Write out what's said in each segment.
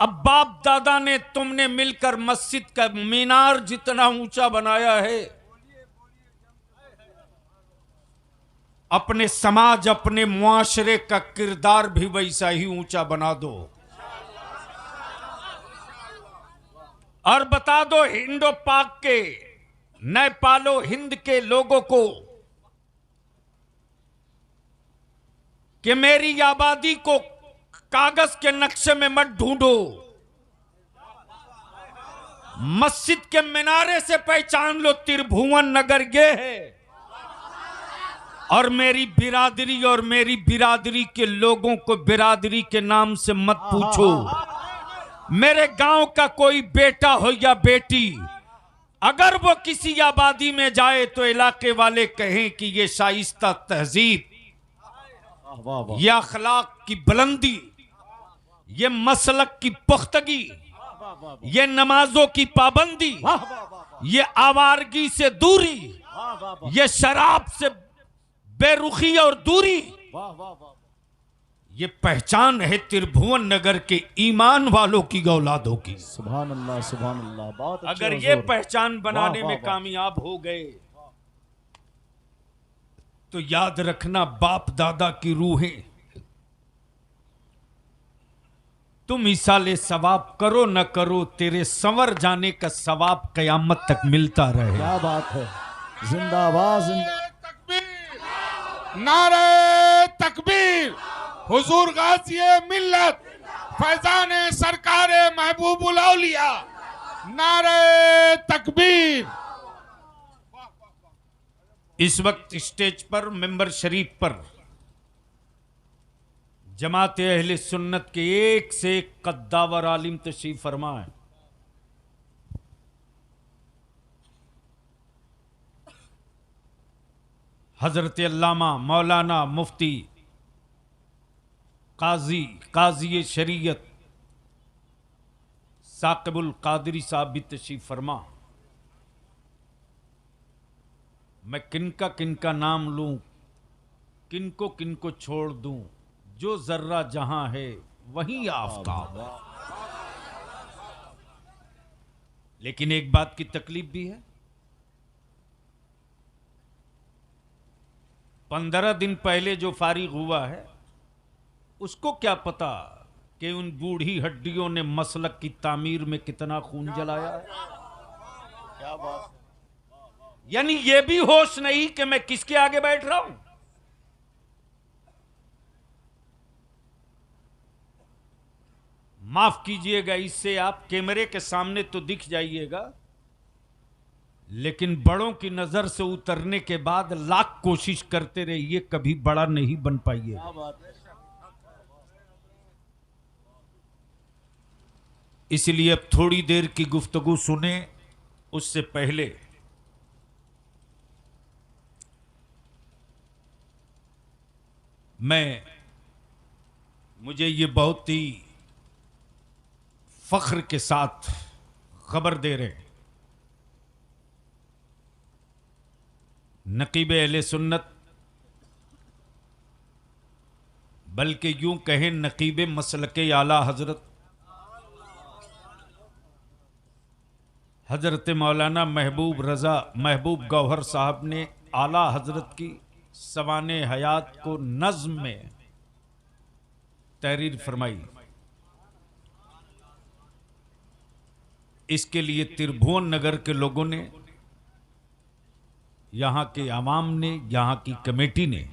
अब बाप दादा ने तुमने मिलकर मस्जिद का मीनार जितना ऊंचा बनाया है, अपने समाज अपने मुआशरे का किरदार भी वैसा ही ऊंचा बना दो और बता दो हिंदो पाक के, नेपालो हिंद के लोगों को कि मेरी आबादी को कागज के नक्शे में मत ढूंढो, मस्जिद के मीनारे से पहचान लो त्रिभुवन नगर ये है। और मेरी बिरादरी और मेरी बिरादरी के लोगों को बिरादरी के नाम से मत पूछो। मेरे गांव का कोई बेटा हो या बेटी, अगर वो किसी आबादी में जाए तो इलाके वाले कहें कि ये शाइस्ता तहजीब, ये अखलाक की बुलंदी, ये मसलक की पुख्तगी, ये नमाजों की पाबंदी, ये आवारगी से दूरी, ये शराब से बेरुखी और दूरी, ये पहचान है त्रिभुवन नगर के ईमान वालों की औलादों की। सुभान अल्लाह, सुभान अल्लाह। बहुत अच्छे अगर ये हुजूर। पहचान बनाने वाह, में वाह, कामयाब हो गए तो याद रखना बाप दादा की रूहें तुम इसाले सवाब करो न करो, तेरे संवर जाने का सवाब कयामत तक मिलता रहे। क्या बात है। जिंदाबाद, जिंदाबाद। नारे तकबीर, हुजूर गाज़िए मिल्लत, फैजान सरकार महबूबुल औलिया, नारे तकबीर। इस वक्त स्टेज पर मेंबर शरीफ पर जमात अहले सुन्नत के एक से एक कद्दावर आलिम तशरीफ फरमा है। हजरत अल्लामा मौलाना मुफ्ती काजी शरीयत साकिबुल कादरी साहब भी तशरीफ फरमा। मैं किनका नाम लूं, किनको छोड़ दूं, जो जर्रा जहां है वहीं आफताब। लेकिन एक बात की तकलीफ भी है, 15 दिन पहले जो फारिग हुआ है उसको क्या पता कि उन बूढ़ी हड्डियों ने मसलक की तामीर में कितना खून जलाया है। क्या बात। यानी यह भी होश नहीं कि मैं किसके आगे बैठ रहा हूं। माफ कीजिएगा, इससे आप कैमरे के सामने तो दिख जाइएगा, लेकिन बड़ों की नजर से उतरने के बाद लाख कोशिश करते रहिए, कभी बड़ा नहीं बन पाइएगा। क्या बात है। इसलिए अब थोड़ी देर की गुफ्तगू सुने, उससे पहले मुझे ये बहुत ही फख्र के साथ खबर दे रहे हैं, नकीब अहले सुन्नत, बल्कि यूं कहें नकीब मसलके आला हजरत मौलाना महबूब गौहर साहब ने आला हजरत की सवाने हयात को नज्म में तहरीर फरमाई। इसके लिए त्रिभुवन नगर के लोगों ने, यहां के आवाम ने, यहां की कमेटी ने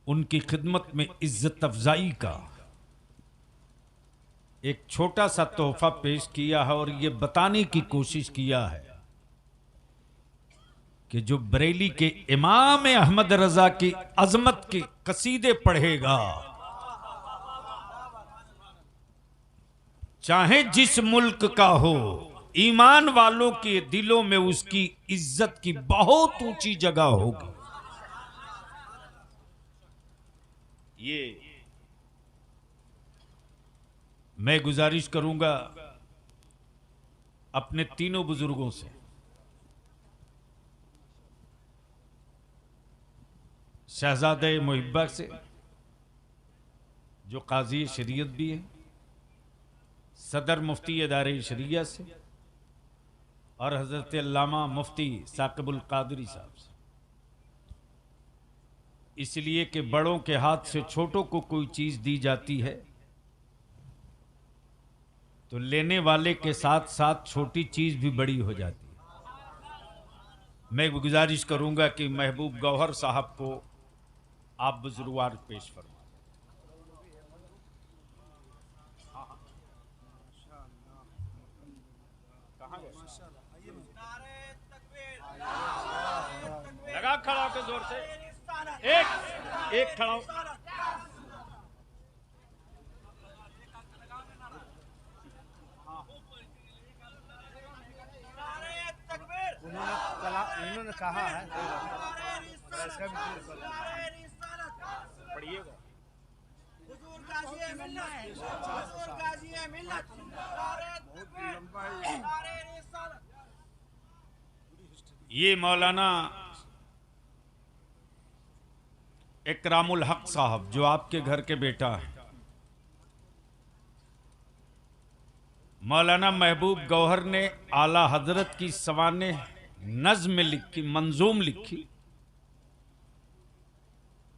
उनकी खिदमत में इज्जत अफजाई का एक छोटा सा तोहफा पेश किया है और यह बताने की कोशिश किया है कि जो बरेली के इमाम अहमद रजा की अजमत के कसीदे पढ़ेगा, चाहे जिस मुल्क का हो, ईमान वालों के दिलों में उसकी इज्जत की बहुत ऊंची जगह होगी। ये मैं गुजारिश करूंगा अपने तीनों बुजुर्गों से, शहजादे मुहिब्बा से, जो काजी शरीयत भी है, सदर मुफ्ती इदारे शरिया से, और हजरत अल्लामा मुफ्ती साकिबुल कादरी साहब से। इसलिए कि बड़ों के हाथ से छोटों को कोई चीज दी जाती है तो लेने वाले के साथ साथ छोटी चीज भी बड़ी हो जाती है। मैं गुजारिश करूंगा कि महबूब गौहर साहब को आप बुजुर्गवार पेश फरमा। लगा खड़ा होकर जोर से एक खड़ा हो। इन्होंने कहा है पढ़िएगा। ये मौलाना इकरामुल हक साहब जो आपके घर के बेटा है, मौलाना महबूब गौहर ने आला हजरत की सवाने नज्म लिखी, मंजूम लिखी,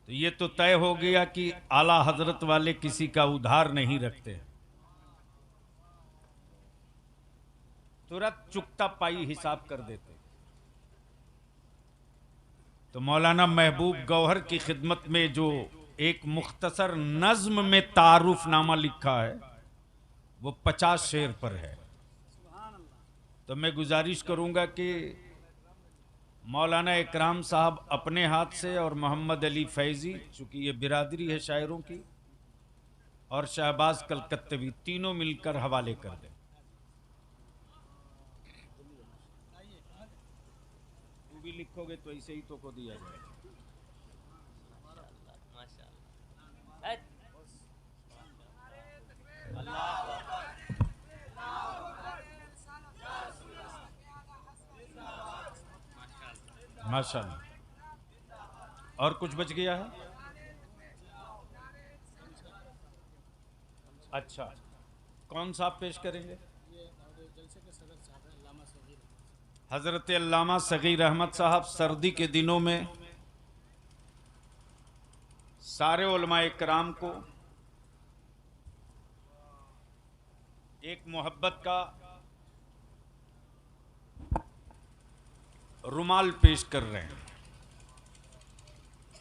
तो ये तो तय हो गया कि आला हजरत वाले किसी का उधार नहीं रखते, तुरंत चुकता पाई हिसाब कर देते। तो मौलाना महबूब गौहर की खिदमत में जो एक मुख्तसर नज्म में तारुफनामा लिखा है वो 50 शेर पर है। तो मैं गुजारिश करूंगा कि मौलाना इकराम साहब अपने हाथ से और मोहम्मद अली फैजी, चूंकि ये बिरादरी है शायरों की, और शहबाज कलकत्तवी, तीनों मिलकर हवाले कर दें। तू भी लिखोगे तो ऐसे ही तो को दिया जाएगा। माशाअल्लाह। और कुछ बच गया है? अच्छा, कौन सा आप पेश करेंगे? हजरत अल्लामा सगीर अहमद साहब सर्दी के दिनों में सारे उलमाए कराम को एक मोहब्बत का रुमाल पेश कर रहे हैं।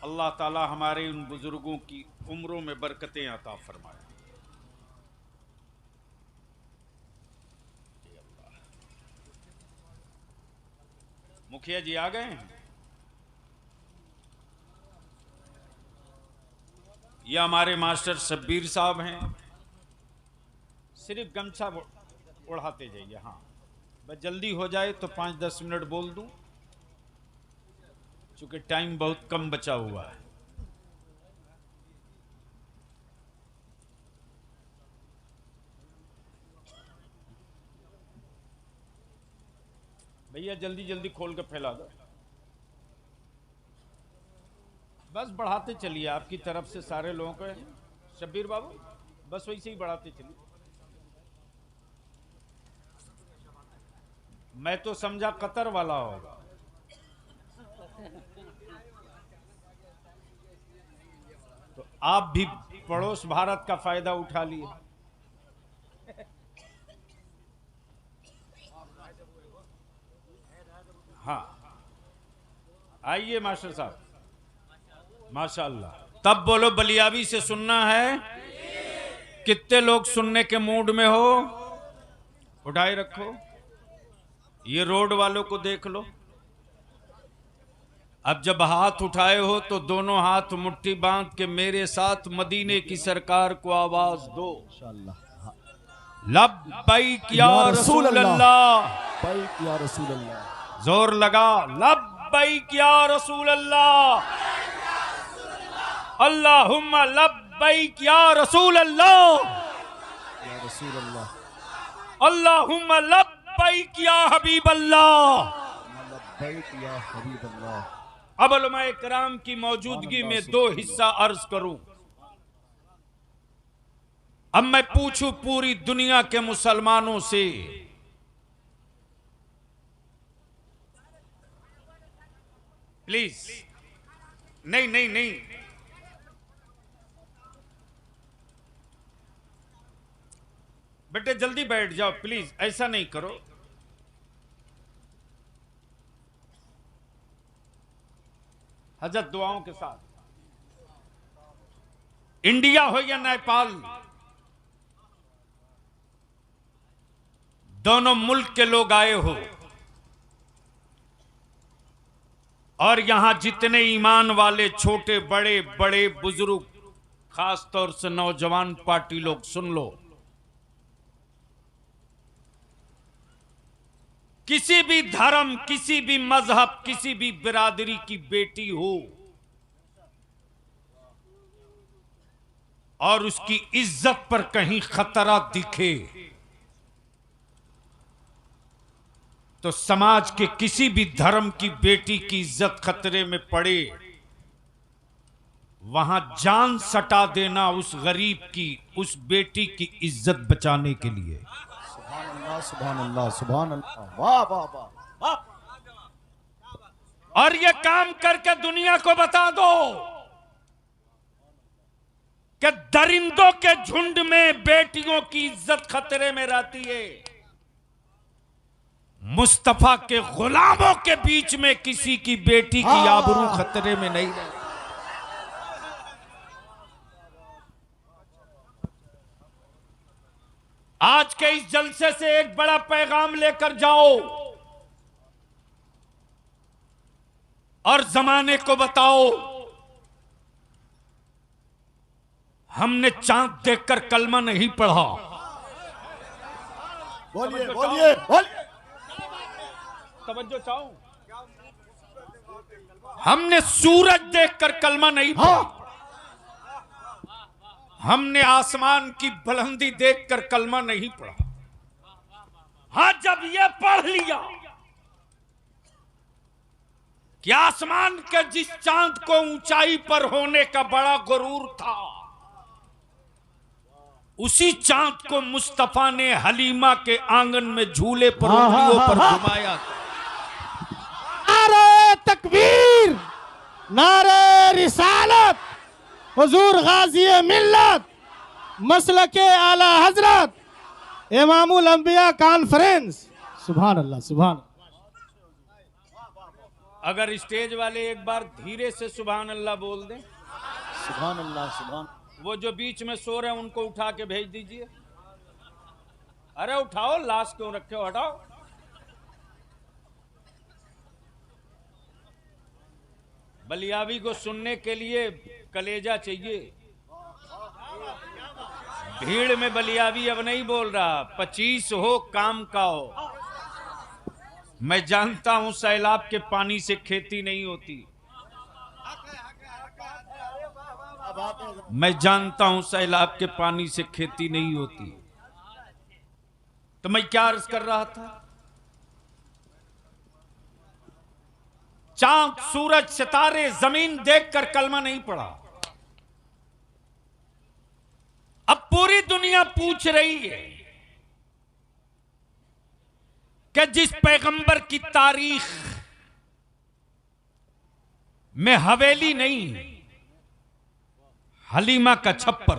अल्लाह ताला हमारे उन बुजुर्गों की उम्रों में बरकतें अता फरमाए। मुखिया जी आ गए हैं। ये हमारे मास्टर शब्बीर साहब हैं। सिर्फ गमछा उड़ाते जाइए। हाँ, बस जल्दी हो जाए तो 5-10 मिनट बोल दूं, चूंकि टाइम बहुत कम बचा हुआ है। भैया जल्दी जल्दी खोल के फैला दो। बस बढ़ाते चलिए, आपकी तरफ से सारे लोगों को। शब्बीर बाबू बस वैसे ही बढ़ाते चलिए। मैं तो समझा कतर वाला होगा। तो आप भी पड़ोस भारत का फायदा उठा लिए। हाँ, आइए मास्टर साहब। माशाअल्लाह। तब बोलो बलियावी से सुनना है। कितने लोग सुनने के मूड में हो? उठाए रखो। ये रोड वालों को देख लो। अब जब हाथ उठाए हो तो दोनों हाथ मुट्ठी बांध के मेरे साथ मदीने की सरकार को आवाज दो। लब्बैक या रसूल अल्लाह, लब्बैक या रसूल अल्लाह। जोर लगा, लब्बैक या रसूल अल्लाह, अल्लाहुम्मा लब्बैक या रसूल अल्लाह, या रसूल अल्लाह, अल्लाहुम्मा लब्बैक या हबीब अल्लाह, लब्बैक या हबीब अल्लाह। अब उलमाए कराम की मौजूदगी में दो हिस्सा अर्ज करूं। अब मैं पूछूं पूरी दुनिया के मुसलमानों से, प्लीज, नहीं नहीं नहीं, बेटे जल्दी बैठ जाओ प्लीज, ऐसा नहीं करो। हजरत दुआओं के साथ, इंडिया हो या नेपाल, दोनों मुल्क के लोग आए हो और यहां जितने ईमान वाले छोटे बड़े बड़े बुजुर्ग, खास तौर से नौजवान पार्टी लोग, सुन लो, किसी भी धर्म, किसी भी मजहब, किसी भी बिरादरी की बेटी हो और उसकी इज्जत पर कहीं खतरा दिखे तो समाज के किसी भी धर्म की बेटी की इज्जत खतरे में पड़े, वहां जान सटा देना उस गरीब की, उस बेटी की इज्जत बचाने के लिए। सुभान अल्लाह, सुभान अल्लाह, वाह वाह वाह वाह। और ये काम करके दुनिया को बता दो कि दरिंदों के झुंड में बेटियों की इज्जत खतरे में रहती है, मुस्तफा के गुलामों के बीच में किसी की बेटी की आबरू खतरे में नहीं रहती। आज के इस जलसे से एक बड़ा पैगाम लेकर जाओ और जमाने को बताओ, हमने चांद देखकर कलमा नहीं पढ़ा। बोलिए बोलिए बोलिए, तवज्जो चाहो, हमने सूरज देखकर कलमा नहीं पढ़ा, हमने आसमान की बुलंदी देखकर कलमा नहीं पढ़ा। हां, जब यह पढ़ लिया कि आसमान के जिस चांद को ऊंचाई पर होने का बड़ा गुरूर था, उसी चांद को मुस्तफा ने हलीमा के आंगन में झूले पर उंगलियों पर घुमाया। नारे तकबीर, नारे रिसालत, हुजूर गाजी मिल्लत, मसलके आला हजरत, इमामुल अंबिया कॉन्फ्रेंस। सुभान अल्लाह, सुभान। अगर स्टेज वाले एक बार धीरे से सुभान अल्लाह बोल दें। सुभान अल्लाह, सुभान। वो जो बीच में सो रहे हैं उनको उठा के भेज दीजिए। अरे उठाओ, लाश क्यों रखे हो, हटाओ। बलियावी को सुनने के लिए कलेजा चाहिए। भीड़ में बलियावी अब नहीं बोल रहा, 25 हो काम का हो। मैं जानता हूं सैलाब के पानी से खेती नहीं होती, मैं जानता हूं सैलाब के पानी से खेती नहीं होती। तो मैं क्या अर्ज कर रहा था, चांद, सूरज, सितारे, जमीन देखकर कलमा नहीं पड़ा। अब पूरी दुनिया पूछ रही है कि जिस पैगंबर की तारीख में हवेली नहीं, हलीमा का छप्पर,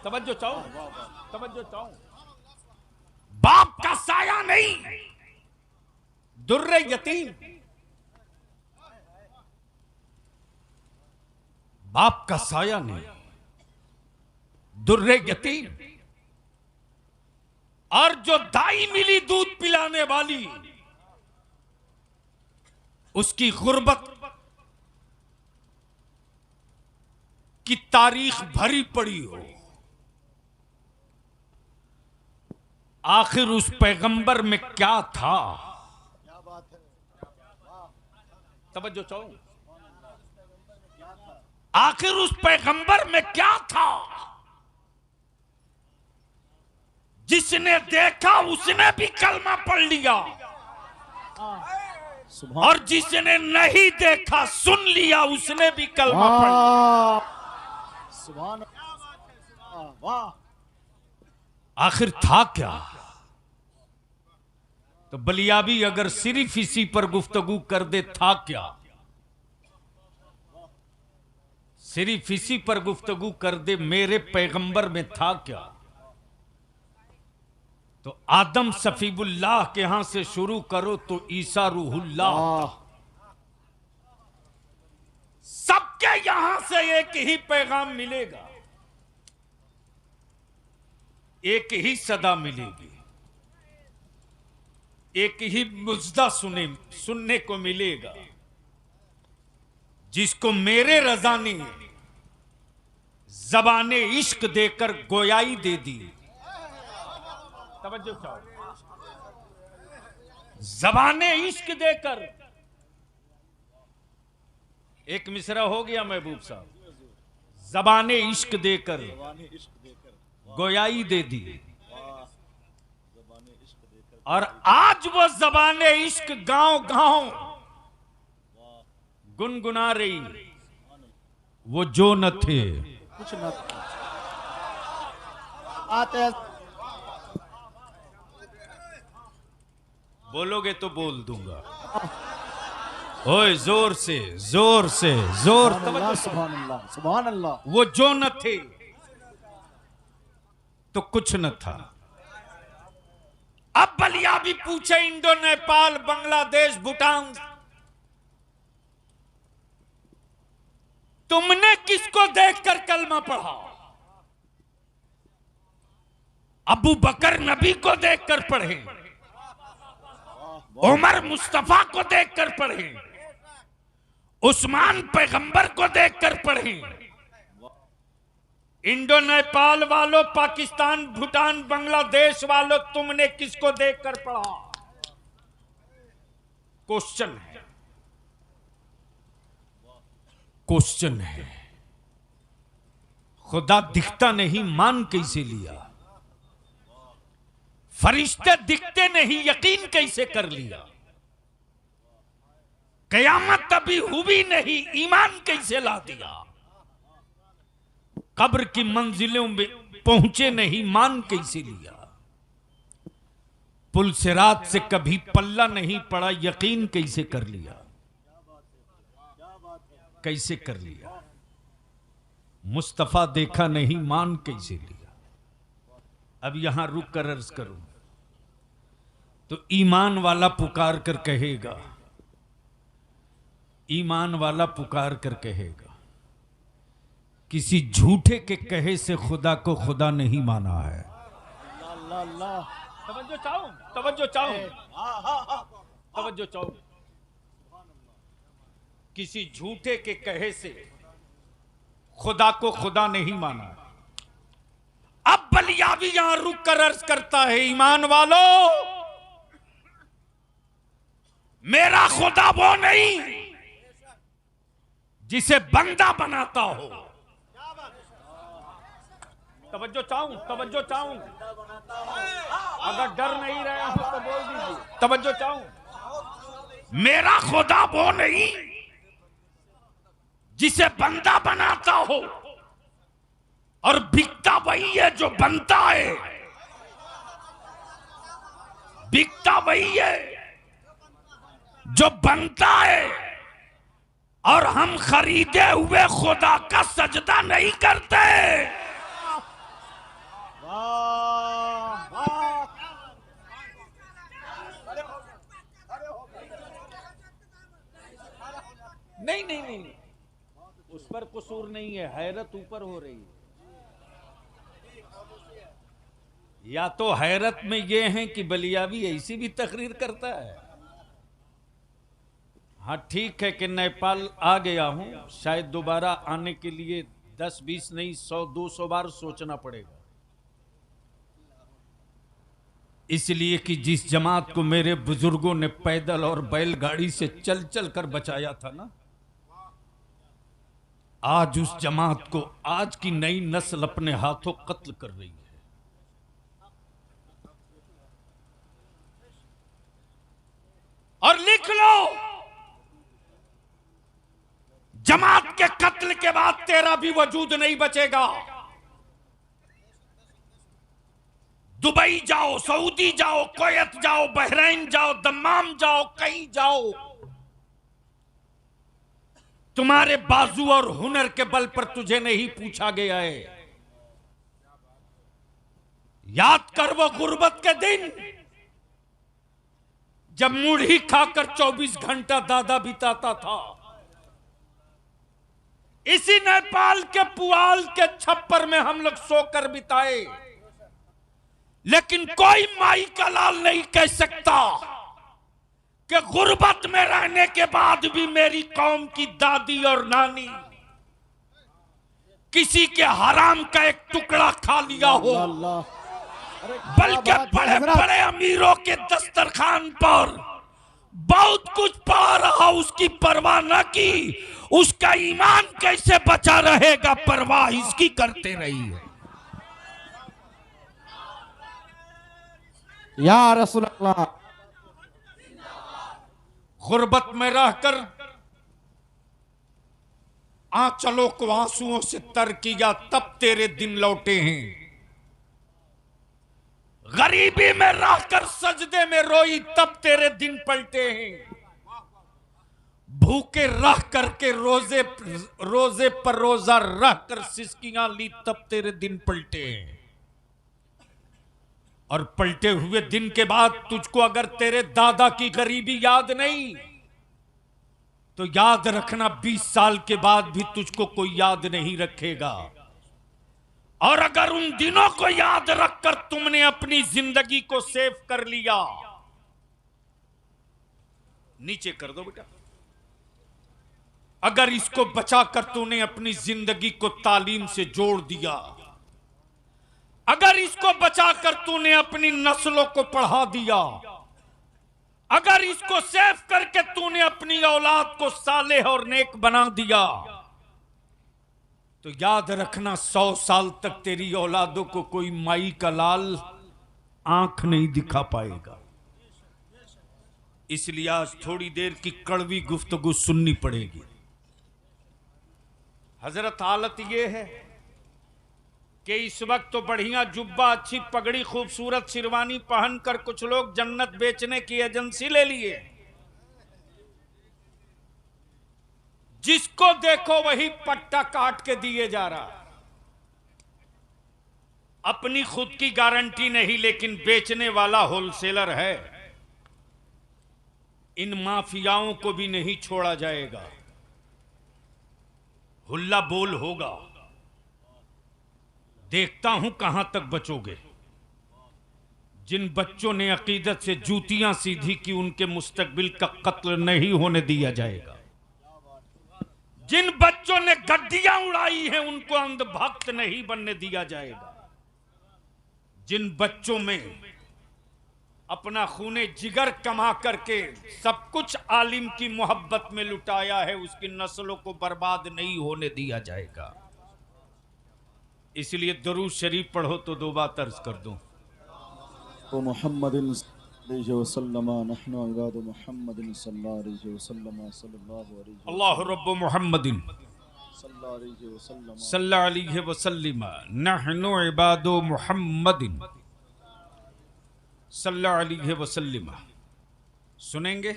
तवज्जो चाहो, तवज्जो चाहो, बाप का साया नहीं, दुर्रे यतीम, बाप का साया नहीं, दुर्रे यतीम, और जो दाई मिली दूध पिलाने वाली, उसकी गुर्बत की तारीख भरी पड़ी हो। आखिर उस पैगंबर में क्या था, तवज्जो चाहो, आखिर उस पैगंबर में क्या था, जिसने देखा उसने भी कलमा पढ़ लिया, और जिसने नहीं देखा सुन लिया उसने भी कलमा पढ़ लिया। सुभान। आखिर था क्या? तो बलियाबी अगर सिर्फ इसी पर गुफ्तगू कर दे, था क्या? सिर्फ इसी पर गुफ्तगू कर दे, मेरे पैगंबर में था क्या? तो आदम सफीबुल्लाह के यहां से शुरू करो तो ईसा रूहुल्लाह, सबके यहां से एक ही पैगाम मिलेगा, एक ही सदा मिलेगी, एक ही मुजदा सुनने को मिलेगा, जिसको मेरे रजा ने ज़बाने इश्क देकर गोयाई दे दी। तवज्जो चाहो, ज़बाने इश्क देकर, एक मिसरा हो गया महबूब साहब, ज़बाने इश्क देकर गोयाई दे दी, और आज वो ज़बाने इश्क गांव गांव गुनगुना रही, वो जो न थे कुछ न आते। बोलोगे तो बोल दूंगा। ओए जोर से जोर से जोर। सुभान अल्लाह सुभान अल्लाह। वो जो न थे तो कुछ न था। अब बलिया भी पूछे, इंडो नेपाल बांग्लादेश भूटान, तुमने किसको देखकर कलमा पढ़ा? अबू बकर नबी को देखकर पढ़े, उमर मुस्तफा को देखकर पढ़े, उस्मान पैगंबर को देखकर पढ़े। इंडो नेपाल वालों, पाकिस्तान भूटान बांग्लादेश वालों, तुमने किसको देखकर पढ़ा? क्वेश्चन है, क्वेश्चन है। खुदा दिखता नहीं, मान कैसे लिया? फरिश्ते दिखते नहीं, यकीन कैसे कर लिया? कयामत अभी हुई नहीं, ईमान कैसे ला दिया? कब्र की मंजिलों में पहुंचे नहीं, मान कैसे लिया? पुल सिरात से कभी पल्ला नहीं पड़ा, यकीन कैसे कर लिया? कैसे कर लिया? मुस्तफा देखा नहीं, मान कैसे लिया? अब यहां रुक कर अर्ज करूं तो ईमान वाला पुकार कर कहेगा, ईमान वाला पुकार कर कहेगा, किसी झूठे के कहे से खुदा को खुदा नहीं माना है। अल्लाह अल्लाह। तवज्जो चाहो, तवज्जो चाहो, तवज्जो चाहो। किसी झूठे के कहे से खुदा को खुदा नहीं माना। अब बलियाबी यहां रुक कर अर्ज करता है, ईमान वालों, मेरा खुदा वो नहीं जिसे बंदा बनाता हो। तवज्जो चाहूं, तवज्जो चाहूं, अगर डर नहीं रहे हो तो बोल दीजिए। तवज्जो चाहूं, मेरा खुदा वो नहीं जिसे बंदा बनाता हो, और बिकता वही है जो बनता है। बिकता वही है जो बनता है, और हम खरीदे हुए खुदा का सजदा नहीं करते। नहीं नहीं नहीं, उस पर कसूर नहीं है, हैरत ऊपर हो रही है। या तो हैरत में यह है कि बलियाबी ऐसी भी तकरीर करता है। हाँ ठीक है कि नेपाल आ गया हूं, शायद दोबारा आने के लिए 10-20 नहीं 100-200 बार सोचना पड़ेगा। इसलिए कि जिस जमात को मेरे बुजुर्गों ने पैदल और बैलगाड़ी से चल चल कर बचाया था ना, आज उस जमात को आज की नई नस्ल अपने हाथों कत्ल कर रही है। और लिख लो, जमात के कत्ल के बाद तेरा भी वजूद नहीं बचेगा। दुबई जाओ, सऊदी जाओ, कुवैत जाओ, बहरीन जाओ, दम्माम जाओ, कहीं जाओ, तुम्हारे बाजू और हुनर के बल पर तुझे नहीं पूछा गया है। याद कर वो गुर्बत के दिन जब मुढ़ी खाकर 24 घंटा दादा बिताता था। इसी नेपाल के पुआल के छप्पर में हम लोग सोकर बिताए, लेकिन कोई माई का लाल नहीं कह सकता कि गुर्बत में रहने के बाद भी मेरी कौम की दादी और नानी किसी के हराम का एक टुकड़ा खा लिया हो, बल्कि बड़े बड़े अमीरों के दस्तरखान पर बहुत कुछ पा रहा, उसकी परवाह न की। उसका ईमान कैसे बचा रहेगा, परवाह इसकी करते रही है। या रसूल अल्लाह। गुर्बत में रहकर आंचलों को आंसुओं से तर किया, तब तेरे दिन लौटे हैं। गरीबी में रहकर सजदे में रोई, तब तेरे दिन पलटे हैं। भूखे रह करके रोजे पर रोजा रहकर सिसकियां ली, तब तेरे दिन पलटे हैं। और पलटे हुए दिन के बाद तुझको अगर तेरे दादा की गरीबी याद नहीं, तो याद रखना 20 साल के बाद भी तुझको कोई याद नहीं रखेगा। और अगर उन दिनों को याद रखकर तुमने अपनी जिंदगी को सेव कर लिया, नीचे कर दो बेटा, अगर इसको बचाकर तूने अपनी जिंदगी को तालीम से जोड़ दिया, अगर इसको बचाकर तूने अपनी नस्लों को पढ़ा दिया, अगर इसको सेव करके तूने अपनी औलाद को सालेह और नेक बना दिया, तो याद रखना 100 साल तक तेरी औलादों को कोई माई का लाल आंख नहीं दिखा पाएगा। इसलिए आज थोड़ी देर की कड़वी गुफ्तगू सुननी पड़ेगी। हजरत, हालत यह है कि इस वक्त तो बढ़िया जुब्बा, अच्छी पगड़ी, खूबसूरत शेरवानी पहनकर कुछ लोग जन्नत बेचने की एजेंसी ले लिए। जिसको देखो वही पट्टा काट के दिए जा रहा। अपनी खुद की गारंटी नहीं, लेकिन बेचने वाला होलसेलर है। इन माफियाओं को भी नहीं छोड़ा जाएगा। हुल्ला बोल होगा। देखता हूं कहां तक बचोगे। जिन बच्चों ने अकीदत से जूतियां सीधी की, उनके मुस्तकबिल का कत्ल नहीं होने दिया जाएगा। जिन बच्चों ने गड्डियां उड़ाई हैं, उनको अंधभक्त नहीं बनने दिया जाएगा। जिन बच्चों में अपना खूने जिगर कमा करके सब कुछ आलिम की मोहब्बत में लुटाया है, उसकी नस्लों को बर्बाद नहीं होने दिया जाएगा। इसलिए दरूद शरीफ पढ़ो तो 2 बार अर्ज कर दूं। तो मुहम्मदिन सल्लल्लाहु अलैहि मुहम्मदिन सल्लल्लाहु अलैहि अल्लाह रब्बु मुहम्मदिन सल्लल्लाहु अलैहि वसल्लम नहनु इबादु मुहम्मदिन सल्लल्लाहु अलैहि वसल्लम। सुनेंगे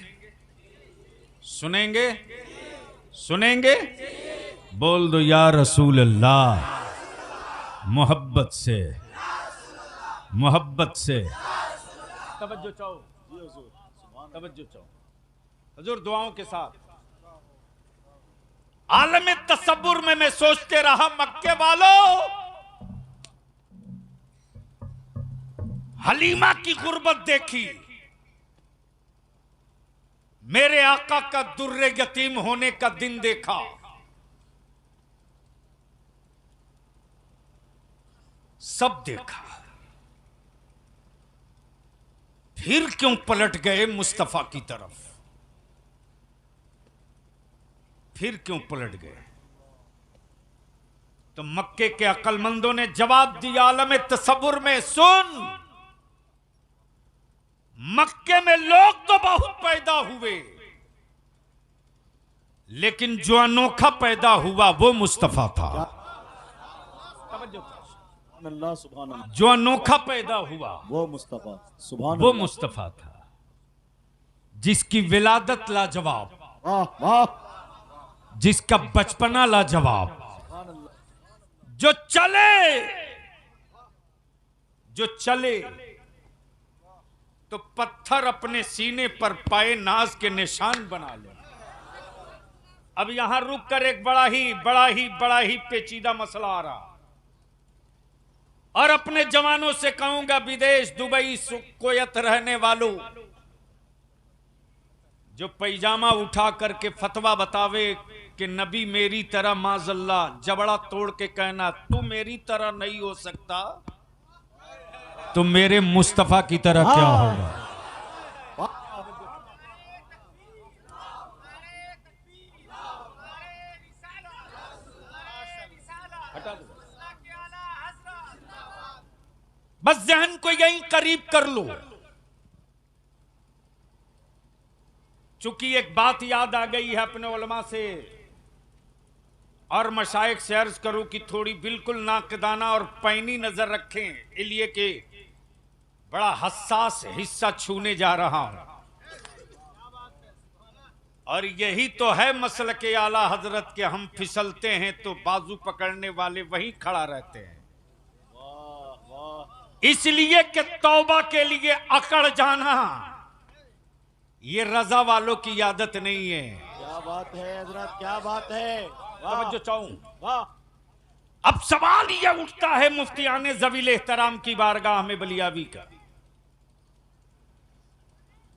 सुनेंगे सुनेंगे? बोल दो या रसूल अल्लाह। मोहब्बत से, मोहब्बत से। तवज्जो चाहो, तवज्जो चाहो हुजूर, दुआओं के साथ। आलम तसव्वुर में मैं सोचते रहा, मक्के वालों, हलीमा की गुर्बत देखी, मेरे आका का दुर्रे यतीम होने का दिन देखा। सब देखा, फिर क्यों पलट गए मुस्तफा की तरफ? फिर क्यों पलट गए? तो मक्के के अक्लमंदों ने जवाब दिया आलम तसव्वुर में, सुन, मक्के में लोग तो बहुत पैदा हुए, लेकिन जो अनोखा पैदा हुआ वो मुस्तफा था। अल्लाह सुभान अल्लाह। जो अनोखा पैदा हुआ वो मुस्तफा सुभान वो अल्लाह। मुस्तफा था, जिसकी विलादत लाजवाब, वाह वाह जिसका बचपना लाजवाब, सुभान अल्लाह। जो चले तो पत्थर अपने सीने पर पाए नाज के निशान बना ले। अब यहां रुक कर एक बड़ा ही पेचीदा मसला आ रहा, और अपने जवानों से कहूंगा, विदेश दुबई कुवैत रहने वालों, जो पैजामा उठा करके फतवा बतावे कि नबी मेरी तरह माजल्ला, जबड़ा तोड़ के कहना तू मेरी तरह नहीं हो सकता, तो मेरे मुस्तफा की तरह क्या होगा। बस जहन को यहीं करीब कर लो। चूंकि एक बात याद आ गई है अपने उलमा से और मशाइख से अर्ज करूं कि थोड़ी बिल्कुल नाकदाना और पैनी नजर रखें, इसलिए कि बड़ा हसास हिस्सा छूने जा रहा हूं, और यही तो है मसल के आला हजरत के, हम फिसलते हैं तो बाजू पकड़ने वाले वहीं खड़ा रहते हैं। इसलिए कि तौबा के लिए अकड़ जाना ये रजा वालों की आदत नहीं है। क्या बात है हजरत, क्या बात है। तवज्जो चाहूं। वाह अब सवाल यह उठता है मुफ्तियाने ज़वील एहतराम की बारगाह में बलियावी का,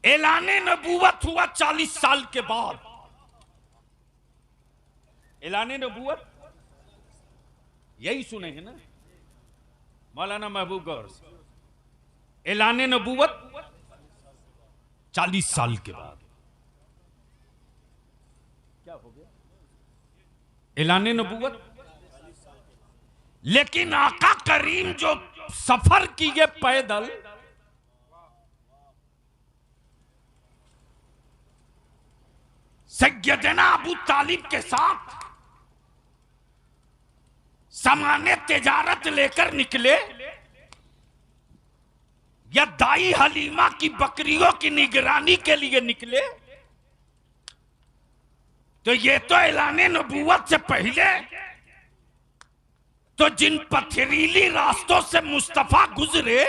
ऐलाने नबूवत हुआ 40 साल के बाद। ऐलाने नबूवत यही सुने हैं ना मौलाना महबूब गौर से, ऐलाने नबूवत 40 साल के बाद। क्या हो गया? ऐलाने नबूवत। लेकिन आका करीम जो सफर किए पैदल, सैयदना अबू तालिब के साथ सामान्य तिजारत लेकर निकले, या दाई हलीमा की बकरियों की निगरानी के लिए निकले, तो ये तो ऐलाने नबूवत से पहले तो जिन पथरीली रास्तों से मुस्तफा गुजरे,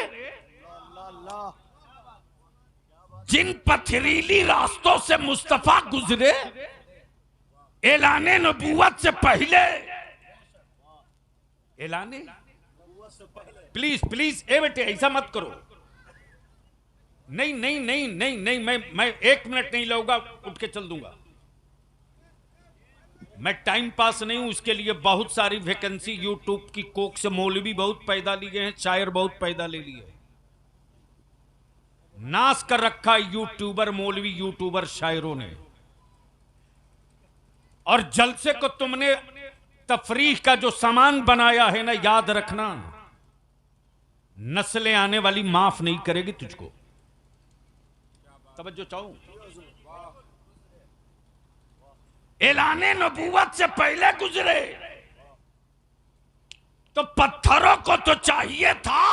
जिन पथरीली रास्तों से मुस्तफा गुजरे, ऐलाने नबूवत से पहले, ऐलाने, प्लीज प्लीज ए बेटे ऐसा मत करो, नहीं नहीं नहीं नहीं नहीं, मैं 1 मिनट नहीं लूंगा, उठ के चल दूंगा। मैं टाइम पास नहीं हूं, उसके लिए बहुत सारी वैकेंसी यूट्यूब की कोक से मौलवी बहुत पैदा लिए हैं, शायर बहुत पैदा ले लिए, नाश कर रखा यूट्यूबर मौलवी यूट्यूबर शायरों ने। और जलसे को तुमने तफरीह का जो सामान बनाया है ना, याद रखना नस्लें आने वाली माफ नहीं करेगी तुझको। तवज्जो चाहूं। ऐलाने नबूवत से पहले गुजरे तो पत्थरों को तो चाहिए था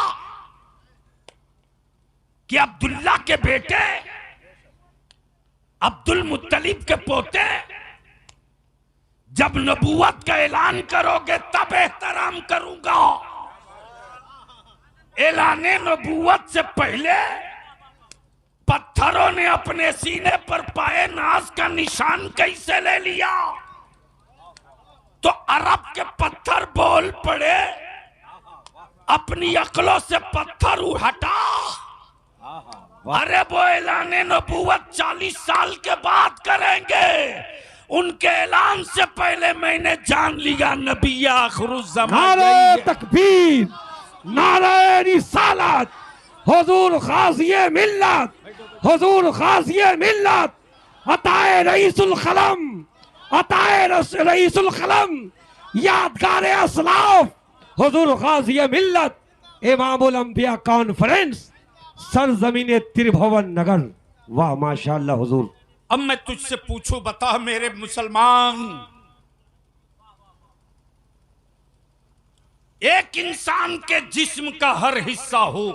कि अब्दुल्ला के बेटे, अब्दुल मुत्तलिब के पोते, जब नबूवत का ऐलान करोगे तब एहतराम करूंगा। ऐलाने नबूवत से पहले पत्थरों ने अपने सीने पर पाए नाज का निशान कैसे ले लिया? तो अरब के पत्थर बोल पड़े, अपनी अक्लों से पत्थर हटा। अरे वो ऐलाने नबूवत 40 साल के बाद करेंगे, उनके ऐलान से पहले मैंने जान लिया नबी आखिरुज़्ज़मान। नारे तकबीर, नारे रिसालत, हुजूर गाज़िए मिल्लत, हुजूर गाज़िए मिल्लत, अताए रईसुल कलम, अताए रईसुल कलम, यादगार असलाफ, हुजूर गाज़िए मिल्लत, इमामुल अंबिया कॉन्फ्रेंस, सरजमीन त्रिभुवन नगर। वाह माशाअल्लाह हुजूर। अब मैं तुझसे पूछूं, बता मेरे मुसलमान, एक इंसान के जिस्म का हर हिस्सा हो।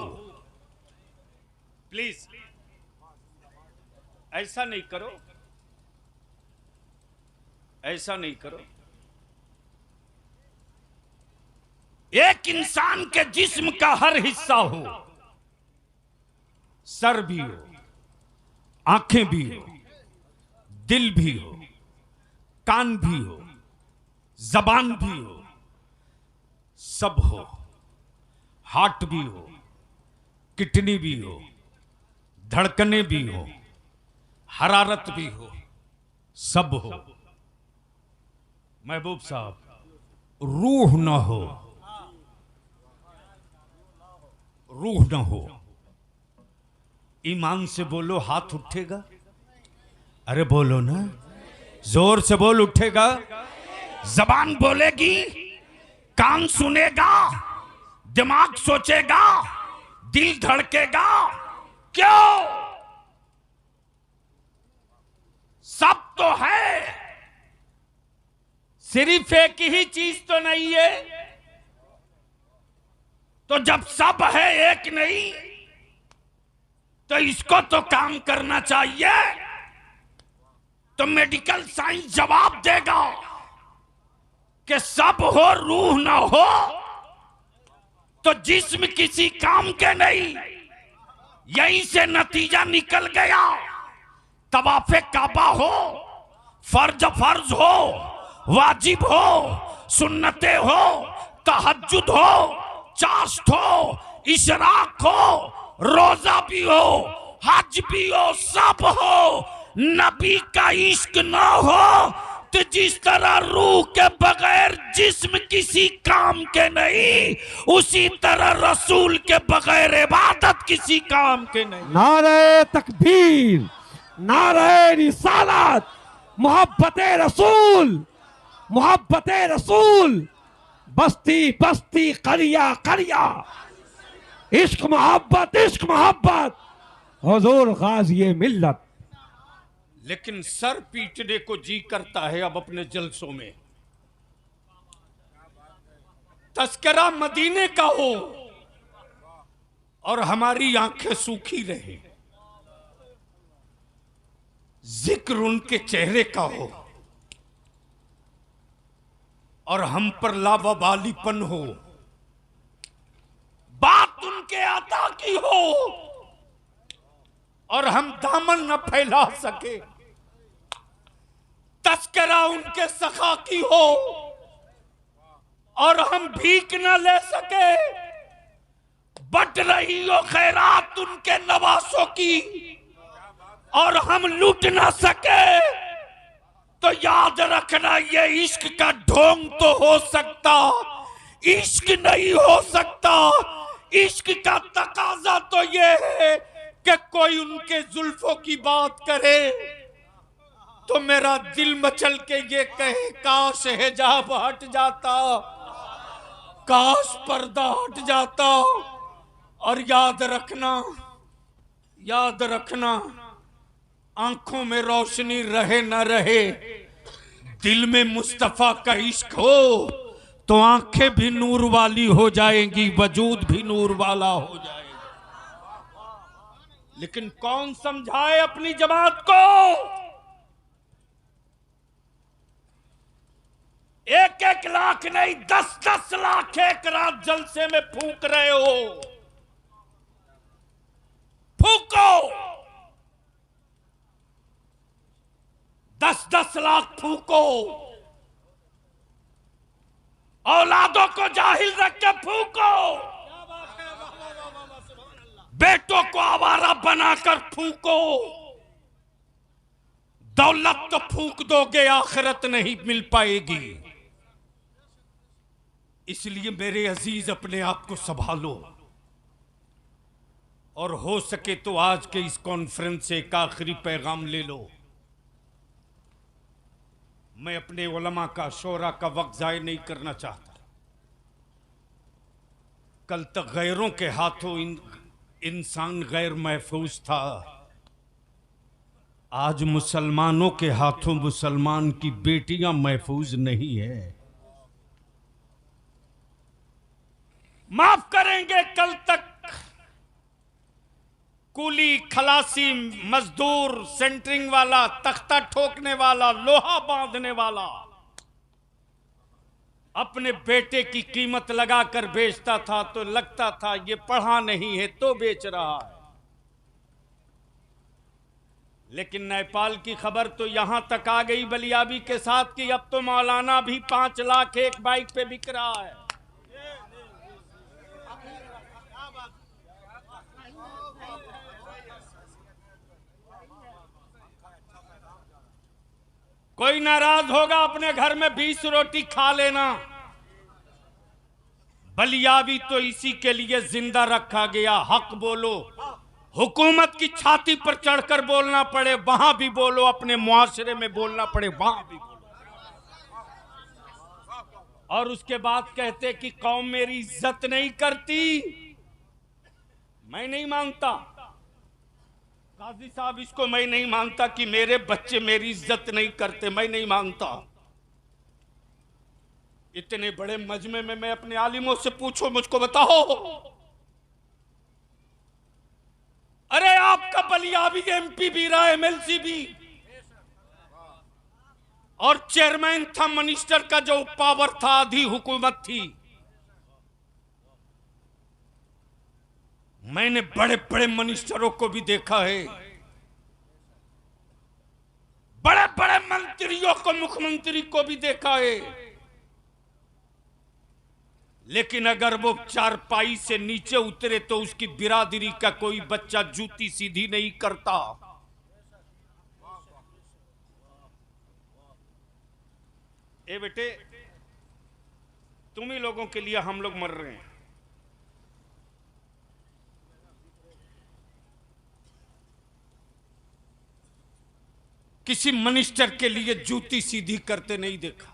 प्लीज ऐसा नहीं करो, ऐसा नहीं करो। एक इंसान के जिस्म का हर हिस्सा हो, सर भी हो, आंखें भी हो, दिल भी हो, कान भी हो, जबान भी हो, सब हो। हार्ट भी हो, किडनी भी हो, धड़कने भी हो, हरारत भी हो, सब हो। महबूब साहब, रूह ना हो, रूह ना हो। ईमान से बोलो, हाथ उठेगा? अरे बोलो ना, जोर से बोल, उठेगा? जबान बोलेगी, कान सुनेगा, दिमाग सोचेगा, दिल धड़केगा। क्यों? सब तो है, सिर्फ एक ही चीज तो नहीं है। तो जब सब है, एक नहीं, तो इसको तो काम करना चाहिए। तो मेडिकल साइंस जवाब देगा कि सब हो, रूह ना हो तो जिस्म किसी काम के नहीं। यहीं से नतीजा निकल गया। तवाफ़े काबा हो, फर्ज हो, वाजिब हो, सुन्नते हो, तहज्जुद हो, चाश्त हो, इशराक हो, रोजा भी हो, हज भी हो, सब हो। नबी का इश्क ना हो तो जिस तरह रूह के बगैर जिस्म किसी काम के नहीं, उसी तरह रसूल के बगैर इबादत किसी काम के नहीं। नारे तकबीर, नारे रिसालत, मोहब्बत रसूल, मोहब्बत रसूल, बस्ती बस्ती, करिया करिया, इश्क मोहब्बत, हुजूर गाज़ी मिल्लत। लेकिन सर पीटने को जी करता है अब अपने जलसों में। तस्करा मदीने का हो और हमारी आंखें सूखी रहे, जिक्र उनके चेहरे का हो और हम पर लावाबालीपन हो। बात उनके अता की हो और हम दामन न फैला सके। तस्करा उनके सखा की हो और हम भीख न ले सके। बट रही हो खैरात उनके नवासों की और हम लूट न सके। तो याद रखना, ये इश्क का ढोंग तो हो सकता, इश्क नहीं हो सकता। इश्क का तकाजा तो ये है कि कोई उनके जुल्फों की बात करे तो मेरा दिल मचल के ये कहे, काश हिजाब हट जाता, काश पर्दा हट जाता। और याद रखना, आंखों में रोशनी रहे न रहे, दिल में मुस्तफा का इश्क हो तो आंखें भी नूर वाली हो जाएंगी, वजूद भी नूर वाला हो जाएगा। लेकिन कौन समझाए अपनी जमात को? एक एक लाख नहीं, 10-10 लाख एक रात जलसे में फूंक रहे हो। फूको, 10-10 लाख फूको। औलादों को जाहिल रख के फूको, बेटों को आवारा बनाकर फूको। दौलत तो फूक दोगे, आखिरत नहीं मिल पाएगी। इसलिए मेरे अजीज, अपने आप को संभालो और हो सके तो आज के इस कॉन्फ्रेंस से एक आखिरी पैगाम ले लो। मैं अपने उलमा का, शोरा का वक्त जाय नहीं करना चाहता। कल तक गैरों के हाथों इंसान गैर महफूज था, आज मुसलमानों के हाथों मुसलमान की बेटियां महफूज नहीं है। माफ करेंगे कल तक कूली, खलासी, मजदूर, सेंटरिंग वाला, तख्ता ठोकने वाला, लोहा बांधने वाला अपने बेटे की कीमत लगाकर बेचता था तो लगता था ये पढ़ा नहीं है तो बेच रहा है। लेकिन नेपाल की खबर तो यहां तक आ गई बलियाबी के साथ कि अब तो मौलाना भी 5 लाख एक बाइक पे बिक रहा है। कोई नाराज होगा अपने घर में 20 रोटी खा लेना। बलियाबी तो इसी के लिए जिंदा रखा गया। हक बोलो, हुकूमत की छाती पर चढ़कर बोलना पड़े वहां भी बोलो, अपने मुआशरे में बोलना पड़े वहां भी बोलो। और उसके बाद कहते कि कौम मेरी इज्जत नहीं करती। मैं नहीं मानता काजी साहब, इसको मैं नहीं मानता कि मेरे बच्चे मेरी इज्जत नहीं करते, मैं नहीं मानता। इतने बड़े मजमे में मैं अपने आलिमों से पूछो, मुझको बताओ, अरे आपका बलियाबी एमपी भी रहा, एमएलसी भी, और चेयरमैन था, मिनिस्टर का जो पावर था, आधी हुकूमत थी। मैंने बड़े बड़े मिनिस्टरों को भी देखा है, बड़े बड़े मंत्रियों को, मुख्यमंत्री को भी देखा है। लेकिन अगर वो चारपाई से नीचे उतरे तो उसकी बिरादरी का कोई बच्चा जूती सीधी नहीं करता। ए बेटे, तुम ही लोगों के लिए हम लोग मर रहे हैं। किसी मिनिस्टर के लिए जूती सीधी करते नहीं देखा।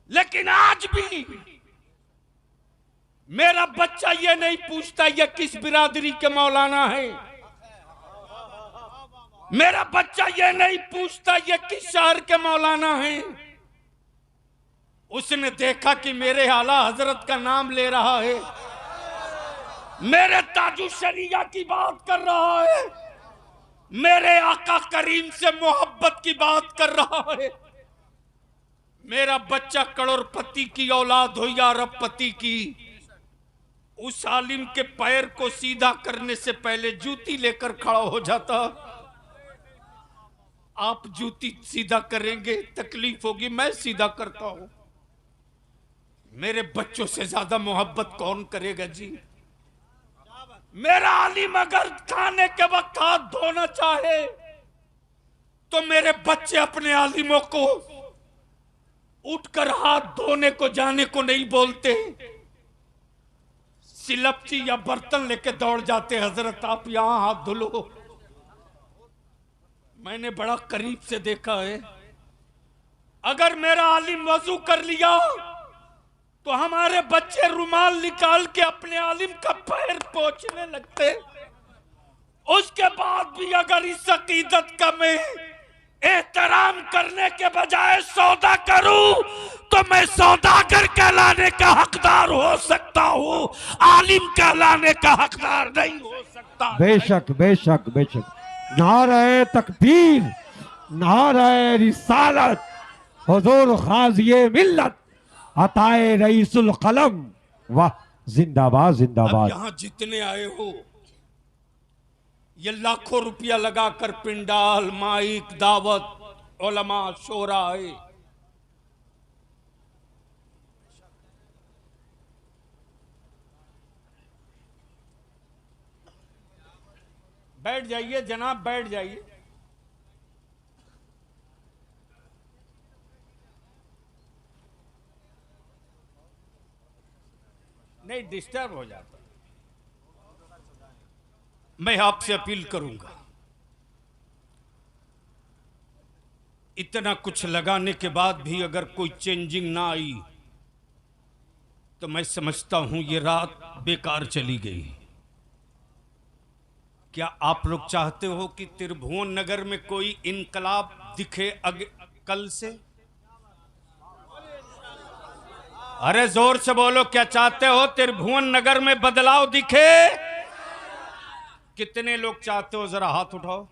लेकिन आज भी मेरा बच्चा ये नहीं पूछता ये किस बिरादरी के मौलाना है। मेरा बच्चा ये नहीं पूछता ये किस शहर के मौलाना है। उसने देखा कि मेरे आला हजरत का नाम ले रहा है, मेरे ताजु शरिया की बात कर रहा है, मेरे आका करीम से मोहब्बत की बात कर रहा है। मेरा बच्चा करोड़पति की औलाद हो या अरबपति की, उस आलिम के पैर को सीधा करने से पहले जूती लेकर खड़ा हो जाता। आप जूती सीधा करेंगे, तकलीफ होगी, मैं सीधा करता हूं। मेरे बच्चों से ज्यादा मोहब्बत कौन करेगा जी। मेरा आलिम अगर खाने के वक्त हाथ धोना चाहे तो मेरे बच्चे अपने आलिमों को उठकर हाथ धोने को जाने को नहीं बोलते, सिलपची या बर्तन लेके दौड़ जाते, हजरत आप यहां हाथ धो लो। मैंने बड़ा करीब से देखा है। अगर मेरा आलिम वजू कर लिया तो हमारे बच्चे रुमाल निकाल के अपने आलिम का पैर पोंछने लगते। उसके बाद भी अगर इस अकीदत का मैं एहतराम करने के बजाय सौदा करूं तो मैं सौदागर कहलाने का हकदार हो सकता हूं, आलिम कहलाने का हकदार नहीं हो सकता। बेशक बेशक बेशक। नारे तकबीर, नारे रिसालत, हुजूर खाज़िए मिल्लत, अताए रईसुल कलम, वाह जिंदाबाद जिंदाबाद। यहां जितने आए हो, ये लाखों रुपया लगाकर पिंडाल, माइक, दावत, उलमा, शोरा है। बैठ जाइए जनाब, बैठ जाइए। नहीं, डिस्टर्ब हो जाता। मैं आपसे अपील करूंगा, इतना कुछ लगाने के बाद भी अगर कोई चेंजिंग ना आई तो मैं समझता हूं ये रात बेकार चली गई। क्या आप लोग चाहते हो कि त्रिभुवन नगर में कोई इनकलाब दिखे कल से? अरे जोर से बोलो, क्या चाहते हो त्रिभुवन नगर में बदलाव दिखे? कितने लोग चाहते हो? जरा हाथ उठाओ,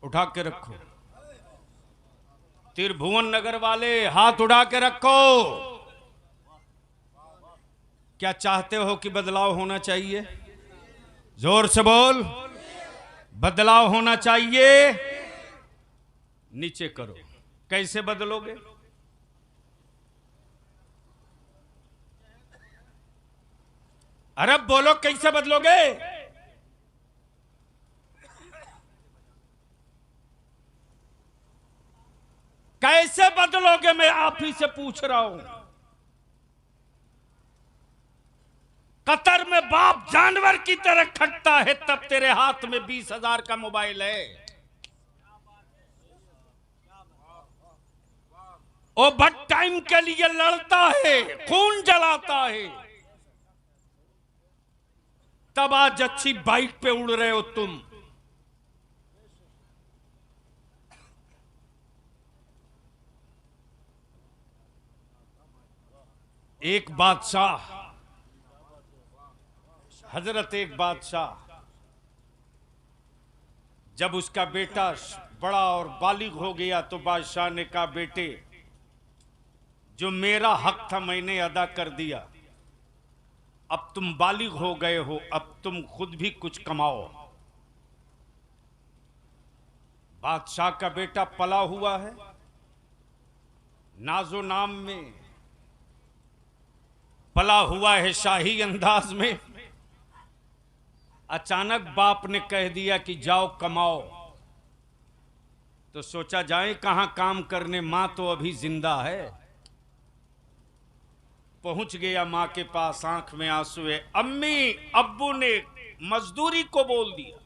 उठा के रखो। त्रिभुवन नगर वाले हाथ उठा के रखो। क्या चाहते हो कि बदलाव होना चाहिए? जोर से बोल, बदलाव होना चाहिए। नीचे करो। कैसे बदलोगे? अरे बोलो, कैसे बदलोगे? कैसे बदलोगे? मैं आप ही से पूछ रहा हूं। कतर में बाप जानवर की तरह खटता है, तब तेरे हाथ में 20,000 का मोबाइल है। ओवर टाइम के लिए लड़ता है, खून जलाता है, तब आज अच्छी बाइक पे उड़ रहे हो तुम। एक बादशाह, हजरत एक बादशाह, जब उसका बेटा बड़ा और बालिग हो गया तो बादशाह ने कहा, बेटे जो मेरा हक था मैंने अदा कर दिया, अब तुम बालिग हो गए हो, अब तुम खुद भी कुछ कमाओ। बादशाह का बेटा पला हुआ है, नाजो नाम में पला हुआ है, शाही अंदाज में। अचानक बाप ने कह दिया कि जाओ कमाओ, तो सोचा जाए कहां काम करने, मां तो अभी जिंदा है। पहुंच गया मां के पास, आंख में आंसू है। अम्मी अब्बू ने मजदूरी को बोल दिया।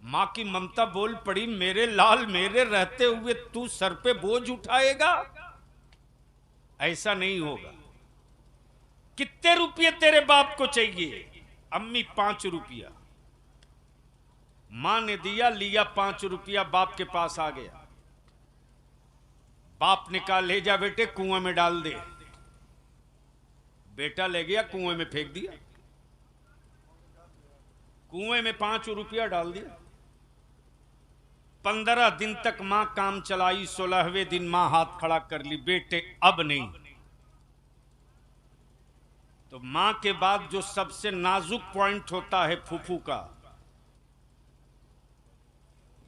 मां की ममता बोल पड़ी, मेरे लाल, मेरे रहते हुए तू सर पे बोझ उठाएगा? ऐसा नहीं होगा। कितने रुपये तेरे बाप को चाहिए? अम्मी 5 रुपया। मां ने दिया, लिया 5 रुपया, बाप के पास आ गया। बाप ने कहा, ले जा बेटे, कुआं में डाल दे। बेटा ले गया, कुएं में फेंक दिया। कुएं में 5 रुपया डाल दिया। 15 दिन तक मां काम चलाई। 16वें दिन मां हाथ खड़ा कर ली, बेटे अब नहीं। तो मां के बाद जो सबसे नाजुक पॉइंट होता है फूफू का,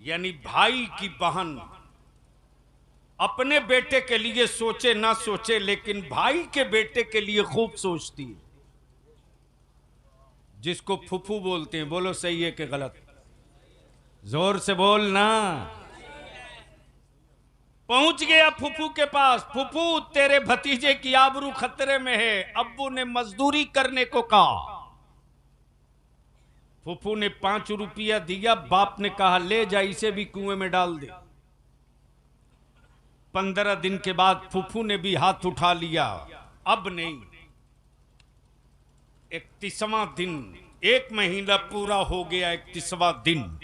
यानी भाई की बहन, अपने बेटे के लिए सोचे ना सोचे, लेकिन भाई के बेटे के लिए खूब सोचती है, जिसको फूफू बोलते हैं। बोलो सही है कि गलत? जोर से बोल ना। पहुंच गया फूफू के पास। फूफू तेरे भतीजे की आबरू खतरे में है, अब्बू ने मजदूरी करने को कहा। फूफू ने 5 रुपया दिया। बाप ने कहा, ले जा, इसे भी कुएं में डाल दे। 15 दिन के बाद फूफू ने भी हाथ उठा लिया, अब नहीं। 31वां दिन, 1 महीना पूरा हो गया, 31वां दिन।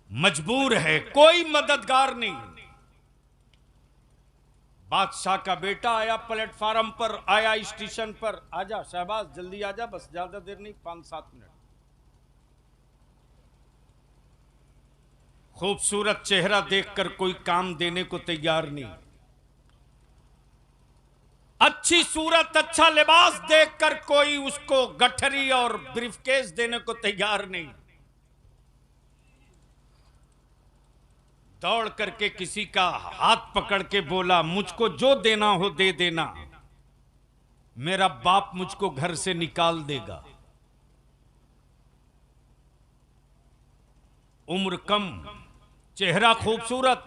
मजबूर है, कोई मददगार नहीं। बादशाह का बेटा आया, प्लेटफार्म पर आया, स्टेशन पर। आजा शहबाज, जल्दी आजा, बस ज्यादा देर नहीं, 5-7 मिनट। खूबसूरत चेहरा देखकर कोई काम देने को तैयार नहीं। अच्छी सूरत, अच्छा लिबास देखकर कोई उसको गठरी और ब्रीफकेस देने को तैयार नहीं। दौड़ करके किसी का हाथ पकड़ के बोला, मुझको जो देना हो दे देना, मेरा बाप मुझको घर से निकाल देगा। उम्र कम, चेहरा खूबसूरत,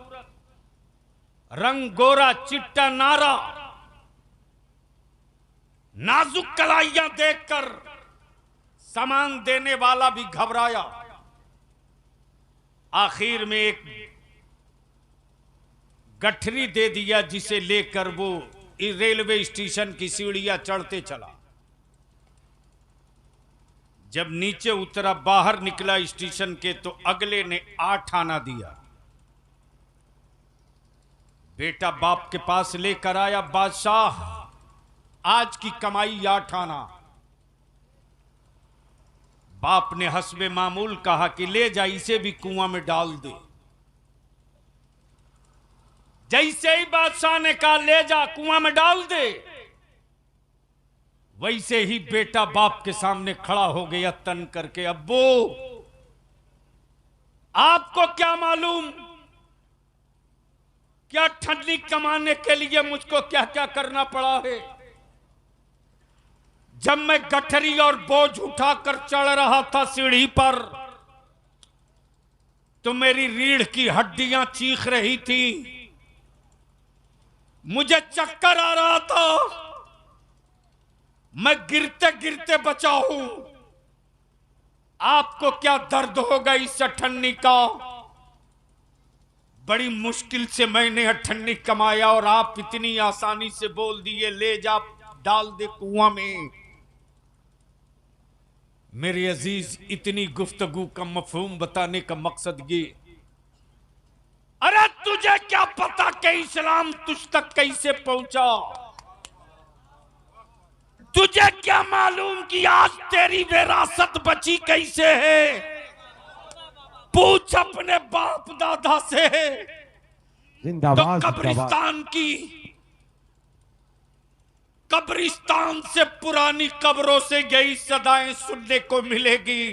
रंग गोरा, चिट्टा नारा, नाजुक कलाइयां देखकर सामान देने वाला भी घबराया। आखिर में एक गठरी दे दिया, जिसे लेकर वो रेलवे स्टेशन की सीढ़ियां चढ़ते चला। जब नीचे उतरा, बाहर निकला स्टेशन के, तो अगले ने 8 आना दिया। बेटा बाप के पास लेकर आया, बादशाह आज की कमाई 8 आना। बाप ने हस्बे मामूल कहा कि ले जा, इसे भी कुआं में डाल दे। जैसे ही बादशाह ने कहा ले जा कुआं में डाल दे, वैसे ही बेटा बाप के सामने खड़ा हो गया तन करके, अब्बू आपको क्या मालूम क्या ठंडी कमाने के लिए मुझको क्या क्या करना पड़ा है। जब मैं गठरी और बोझ उठाकर चढ़ रहा था सीढ़ी पर, तो मेरी रीढ़ की हड्डियां चीख रही थी, मुझे चक्कर आ रहा था, मैं गिरते गिरते बचा हूं। आपको क्या दर्द होगा इस अठन्नी का। बड़ी मुश्किल से मैंने अठन्नी कमाया और आप इतनी आसानी से बोल दिए ले जा डाल दे कुआं में। मेरे अजीज, इतनी गुफ्तगू का मफहूम बताने का मकसद ये, अरे तुझे क्या पता कि इस्लाम तुझ तक कैसे पहुंचा। तुझे क्या मालूम कि आज तेरी विरासत बची कैसे है। पूछ अपने बाप दादा से। तो जिंदाबाद कब्रिस्तान की, कब्रिस्तान से पुरानी कब्रों से यही सदाएं सुनने को मिलेगी।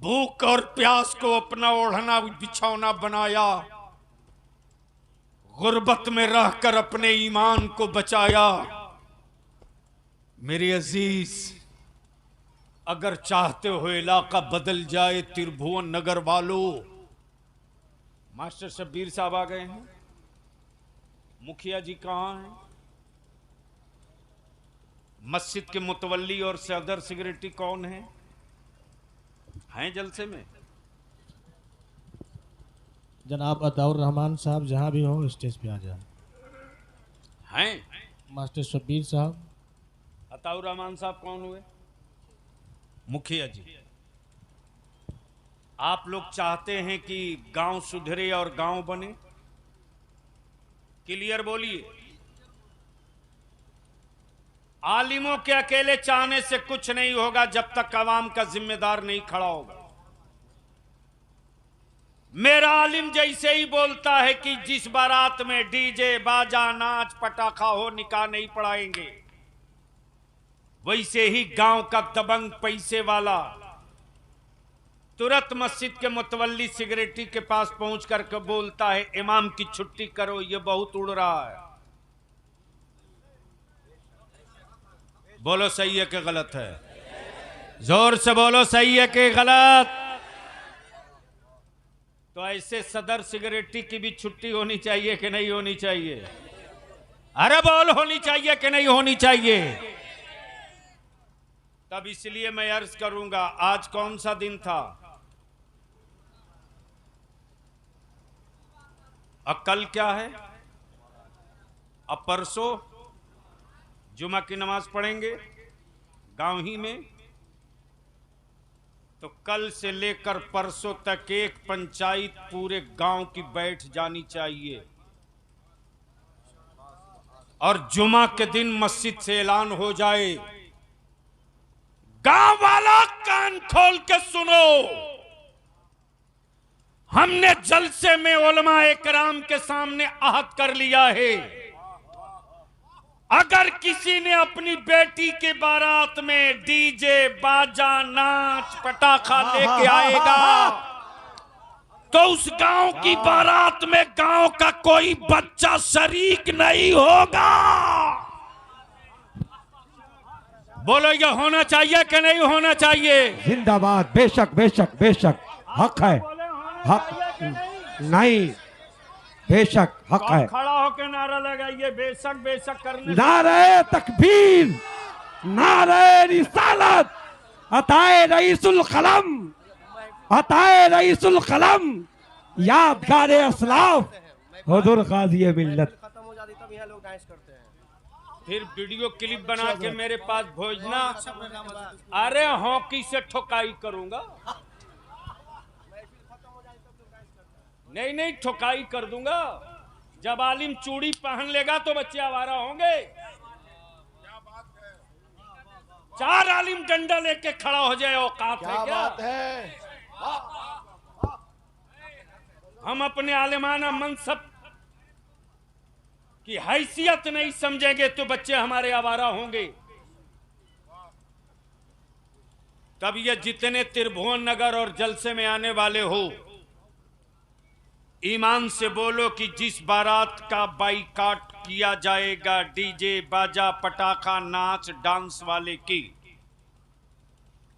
भूख और प्यास को अपना ओढ़ना बिछौना बनाया, गुर्बत में रहकर अपने ईमान को बचाया। मेरे अजीज, अगर चाहते हो इलाका बदल जाए त्रिभुवन नगर वालों, मास्टर शब्बीर साहब आ गए हैं, मुखिया जी कहां हैं, मस्जिद के मुतवल्ली और सदर सेक्रेटरी कौन है, हैं जलसे में? जनाब अताउर रहमान साहब जहां भी हो स्टेज पे आ जाए। हैं मास्टर शब्बीर साहब। अताउर रहमान साहब कौन हुए? मुखिया जी। आप लोग चाहते हैं कि गांव सुधरे और गांव बने? क्लियर बोलिए। आलिमों के अकेले चाहने से कुछ नहीं होगा जब तक अवाम का जिम्मेदार नहीं खड़ा होगा। मेरा आलिम जैसे ही बोलता है कि जिस बारात में डीजे बाजा नाच पटाखा हो निकाह नहीं पढ़ाएंगे, वैसे ही गांव का दबंग पैसे वाला तुरंत मस्जिद के मुतवल्ली सेक्रेटरी के पास पहुंच कर बोलता है इमाम की छुट्टी करो, ये बहुत उड़ रहा है। बोलो सही है कि गलत है? जोर से बोलो सही है कि गलत? तो ऐसे सदर सेक्रेटरी की भी छुट्टी होनी चाहिए कि नहीं होनी चाहिए? अरे बोल, होनी चाहिए कि नहीं होनी चाहिए? तब इसलिए मैं अर्ज करूंगा, आज कौन सा दिन था? अब कल क्या है? अब परसों जुमा की नमाज पढ़ेंगे गांव ही में। तो कल से लेकर परसों तक एक पंचायत पूरे गांव की बैठ जानी चाहिए और जुमा के दिन मस्जिद से ऐलान हो जाए, गांव वाला कान खोल के सुनो, हमने जलसे में उलमा इकराम के सामने अहद कर लिया है, अगर किसी ने अपनी बेटी के बारात में डीजे बाजा नाच पटाखा लेके आएगा तो उस गांव की बारात में गांव का कोई बच्चा शरीक नहीं होगा। बोलो, ये होना चाहिए कि नहीं होना चाहिए? जिंदाबाद। बेशक बेशक बेशक, हक है, हक नहीं, बेशक हक है। खड़ा होकर नारा लगाइए, बेशक बेशक करने। नारे तकबीर, नारे रिसालत, अताए रईसुल कलम, अताए रईसुल कलम, यादगार असलाफ, हुजूर गाज़ी मिल्लत। खत्म हो जाती तब यहाँ लोग डांस करते हैं। फिर वीडियो क्लिप बना के मेरे पास भेजना। अरे हॉकी से ठोकाई करूंगा, नहीं नहीं ठोकाई कर दूंगा। जब आलिम चूड़ी पहन लेगा तो बच्चे आवारा होंगे। 4 आलिम डंडा लेके खड़ा हो जाए औकात है क्या क्या? बात है। हम अपने आलिमाना मनसब की हैसियत नहीं समझेंगे तो बच्चे हमारे आवारा होंगे। तब ये जितने त्रिभुवन नगर और जलसे में आने वाले हो, ईमान से बोलो कि जिस बारात का बाइकाट किया जाएगा डीजे बाजा पटाखा नाच डांस वाले की,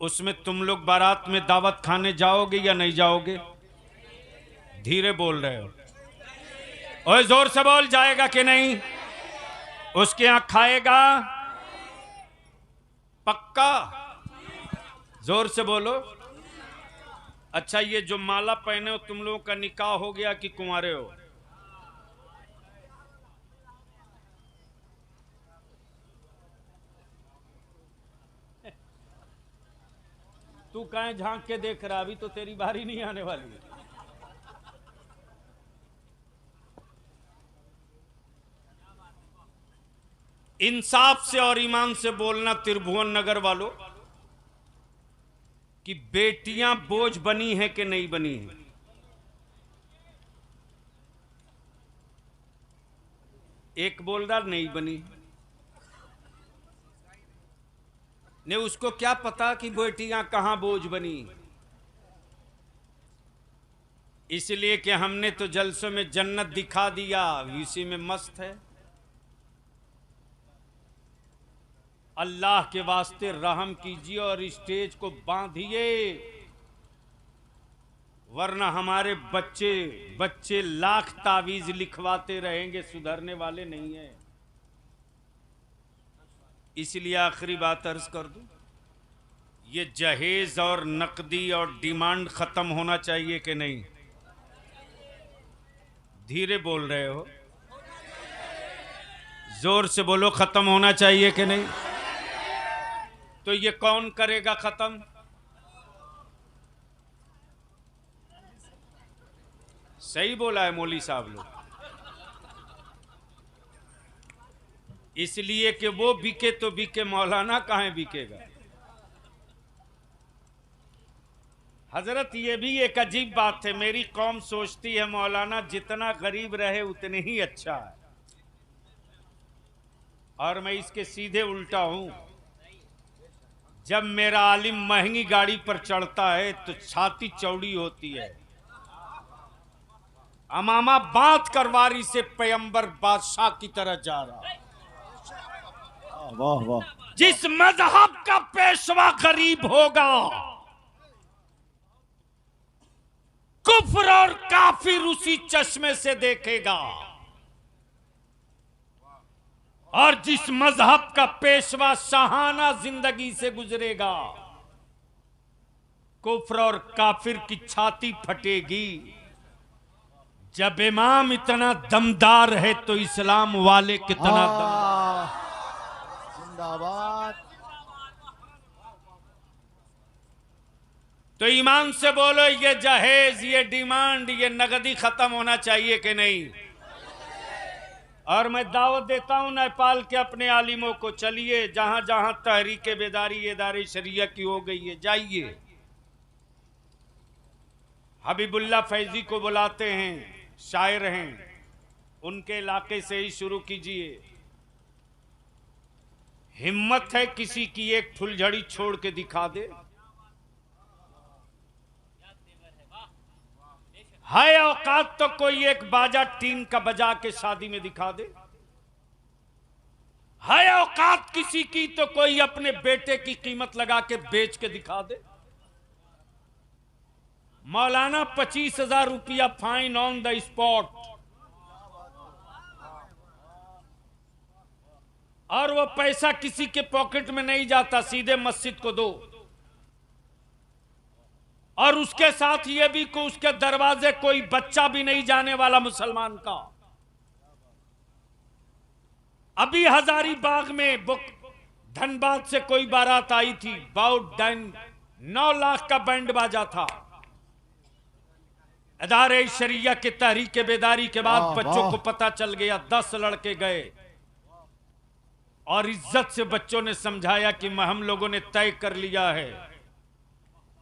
उसमें तुम लोग बारात में दावत खाने जाओगे या नहीं जाओगे? धीरे बोल रहे हो और जोर से बोल, जाएगा कि नहीं? उसके यहां खाएगा पक्का? जोर से बोलो। अच्छा, ये जो माला पहने हो तुम लोगों का निकाह हो गया कि कुंवारे हो? तू कहीं झांक के देख रहा, अभी तो तेरी बारी नहीं आने वाली। इंसाफ से और ईमान से बोलना त्रिभुवन नगर वालों कि बेटियां बोझ बनी हैं कि नहीं बनी हैं? एक बोल रहा नहीं बनी। ने उसको क्या पता कि बेटियां कहां बोझ बनी? इसलिए कि हमने तो जलसों में जन्नत दिखा दिया, इसी में मस्त है। अल्लाह के वास्ते रहम कीजिए और स्टेज को बांधिए, वरना हमारे बच्चे लाख तावीज लिखवाते रहेंगे, सुधरने वाले नहीं है। इसलिए आखिरी बात अर्ज कर दूं, ये जहेज और नकदी और डिमांड खत्म होना चाहिए कि नहीं? धीरे बोल रहे हो, जोर से बोलो, खत्म होना चाहिए कि नहीं? तो ये कौन करेगा खत्म? सही बोला है मौली साहब लोग। इसलिए कि वो बिके तो बिके, मौलाना कहाँ बिकेगा? हजरत, ये भी एक अजीब बात है। मेरी कौम सोचती है मौलाना जितना गरीब रहे उतने ही अच्छा है, और मैं इसके सीधे उल्टा हूं। जब मेरा आलिम महंगी गाड़ी पर चढ़ता है तो छाती चौड़ी होती है, अमामा बात करवारी से पैगंबर बादशाह की तरह जा रहा है। वाह वाह। जिस मजहब का पेशवा गरीब होगा, कुफ्र और काफिर उसी चश्मे से देखेगा, और जिस मजहब का पेशवा शाहाना जिंदगी से गुजरेगा, कुफ्र और काफिर की छाती फटेगी। जब इमाम इतना दमदार है तो इस्लाम वाले कितना दमदार। जिंदाबाद। तो ईमान से बोलो, ये जहेज, ये डिमांड, ये नगदी खत्म होना चाहिए कि नहीं? और मैं दावत देता हूं नेपाल के अपने आलिमों को, चलिए जहां जहां तहरीक बेदारी इदारे शरिया की हो गई है, जाइए। हबीबुल्लाह फैजी को बुलाते हैं, शायर हैं, उनके इलाके से ही शुरू कीजिए। हिम्मत है किसी की एक फुलझड़ी छोड़ के दिखा दे? है औकात तो कोई एक बाजा टीन का बजा के शादी में दिखा दे? है औकात किसी की तो कोई अपने बेटे की कीमत लगा के बेच के दिखा दे? मौलाना 25,000 रुपया फाइन ऑन द स्पॉट, और वो पैसा किसी के पॉकेट में नहीं जाता, सीधे मस्जिद को दो। और उसके साथ ये भी को उसके दरवाजे कोई बच्चा भी नहीं जाने वाला मुसलमान का। अभी हजारीबाग में धनबाद से कोई बारात आई थी, अबाउट 9 लाख का बैंड बाजा था। इदारे शरिया के तहरीक बेदारी के बाद वाह, बच्चों वाह। को पता चल गया, 10 लड़के गए और इज्जत से बच्चों ने समझाया कि हम लोगों ने तय कर लिया है,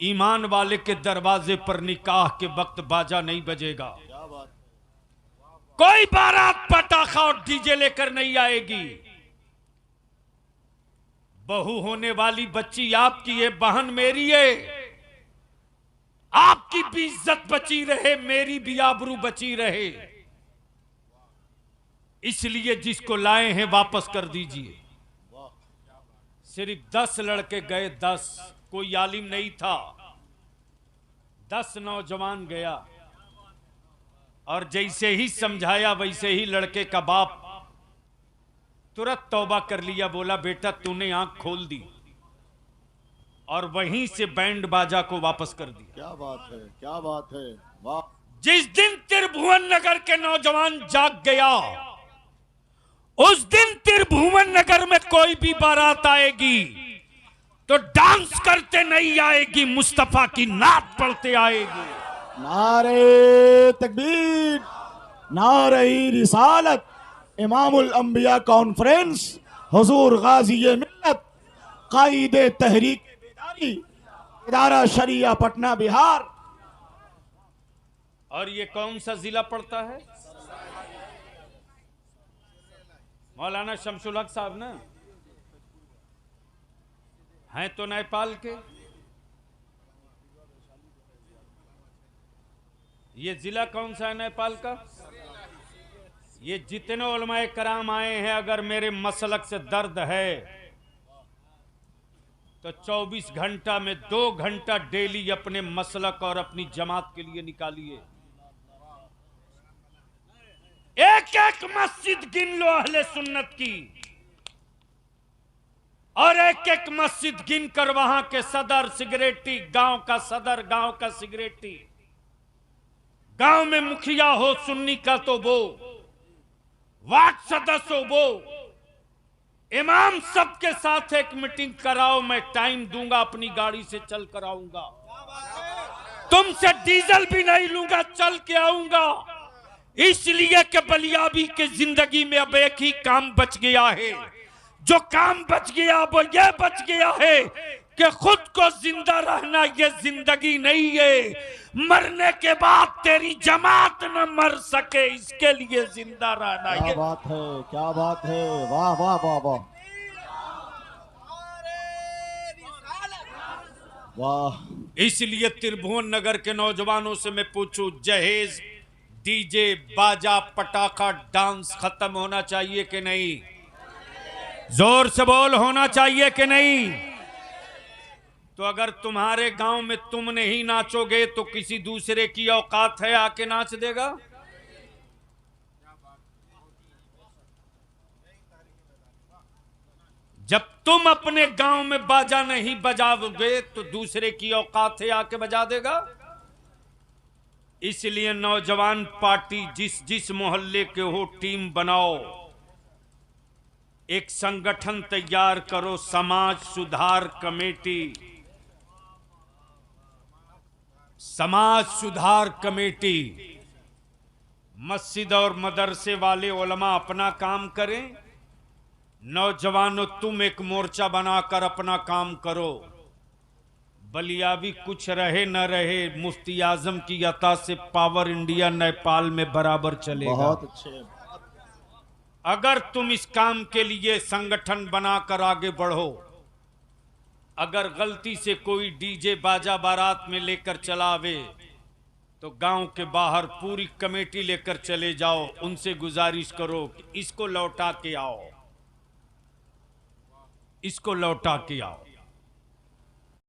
ईमान वाले के दरवाजे पर निकाह के वक्त बाजा नहीं बजेगा, कोई बारात पटाखा और डीजे लेकर नहीं आएगी। बहू होने वाली बच्ची आपकी है, बहन मेरी है, आपकी भी इज्जत बची रहे, मेरी भी आबरू बची रहे, इसलिए जिसको लाए हैं वापस कर दीजिए। सिर्फ 10 लड़के गए, 10, कोई आलिम नहीं था, 10 नौजवान गया और जैसे ही समझाया वैसे ही लड़के का बाप तुरंत तौबा कर लिया, बोला बेटा तूने आंख खोल दी, और वहीं से बैंड बाजा को वापस कर दिया। क्या बात है, क्या बात है, वाह। जिस दिन त्रिभुवन नगर के नौजवान जाग गया, उस दिन त्रिभुवन नगर में कोई भी बारात आएगी तो डांस करते नहीं आएगी, मुस्तफा की नात पढ़ते आएगी। नारे तकबीर, नारे रिसालत, इमामुल अंबिया कॉन्फ्रेंस, हुजूर गाजी मिल्लत, कायदे तहरीक बेदारी, इदारा शरिया पटना बिहार। और ये कौन सा जिला पड़ता है? मौलाना शमसुल हक साहब ना हैं तो नेपाल के। ये जिला कौन सा है नेपाल का? ये जितने उलमाए कराम आए हैं, अगर मेरे मसलक से दर्द है तो 24 घंटा में 2 घंटा डेली अपने मसलक और अपनी जमात के लिए निकालिए। एक एक मस्जिद गिन लो अहले सुन्नत की, और एक एक मस्जिद गिन कर वहां के सदर सिगरेटी, गांव का सदर, गांव का सिगरेटी, गांव में मुखिया हो सुन्नी का तो वो, वार्ड सदस्य हो वो, इमाम सबके साथ एक मीटिंग कराओ, मैं टाइम दूंगा, अपनी गाड़ी से चल कर आऊंगा, तुमसे डीजल भी नहीं लूंगा, चल के आऊंगा। इसलिए कि बलियाबी के जिंदगी में अब एक ही काम बच गया है, जो काम बच गया वो ये बच गया है कि खुद को जिंदा रहना ये जिंदगी नहीं है, मरने के बाद तेरी जमात न मर सके इसके लिए जिंदा रहना। क्या ये बात है, क्या बात है, वाह वाह वाह वाह वाह। इसलिए त्रिभुवन नगर के नौजवानों से मैं पूछूं, जहेज डीजे बाजा पटाखा डांस खत्म होना चाहिए कि नहीं? जोर से बोल, होना चाहिए कि नहीं? तो अगर तुम्हारे गांव में तुम नहीं नाचोगे तो किसी दूसरे की औकात है आके नाच देगा? जब तुम अपने गांव में बाजा नहीं बजाओगे तो दूसरे की औकात है आके बजा देगा? इसलिए नौजवान पार्टी जिस जिस मोहल्ले के हो टीम बनाओ, एक संगठन तैयार करो, समाज सुधार कमेटी, समाज सुधार कमेटी। मस्जिद और मदरसे वाले उलमा अपना काम करें, नौजवानों तुम एक मोर्चा बनाकर अपना काम करो। बलियाबी कुछ रहे न रहे, मुफ्ती आजम की अता से पावर इंडिया नेपाल में बराबर चलेगा। बहुत अच्छे। अगर तुम इस काम के लिए संगठन बनाकर आगे बढ़ो, अगर गलती से कोई डीजे बाजा बारात में लेकर चलावे तो गांव के बाहर पूरी कमेटी लेकर चले जाओ, उनसे गुजारिश करो कि इसको लौटा के आओ, इसको लौटा के आओ।